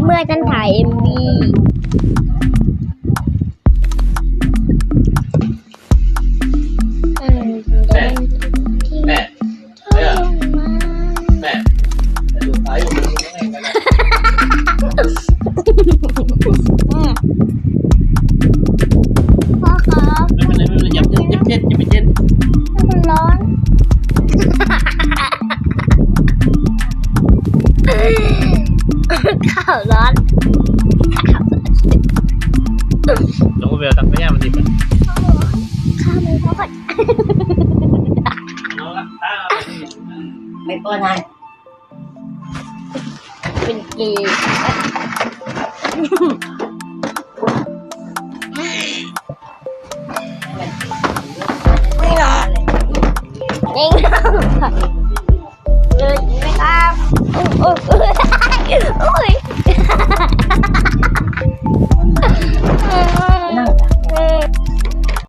เมื่อฉันถ่ายMVแม่ดูท้ายอยู่มันยังไงกันนะพ่อครับ ไม่เป็นไรอย่าไปเย็น มันร้อนข้าวร้อนลงไปเอาตังค์ไปย่ามันดิบ ข้าวมันร้อน เอาละ ไม่ป้อนให้ เป็นเกย์ไม่ร้อน เลย เอง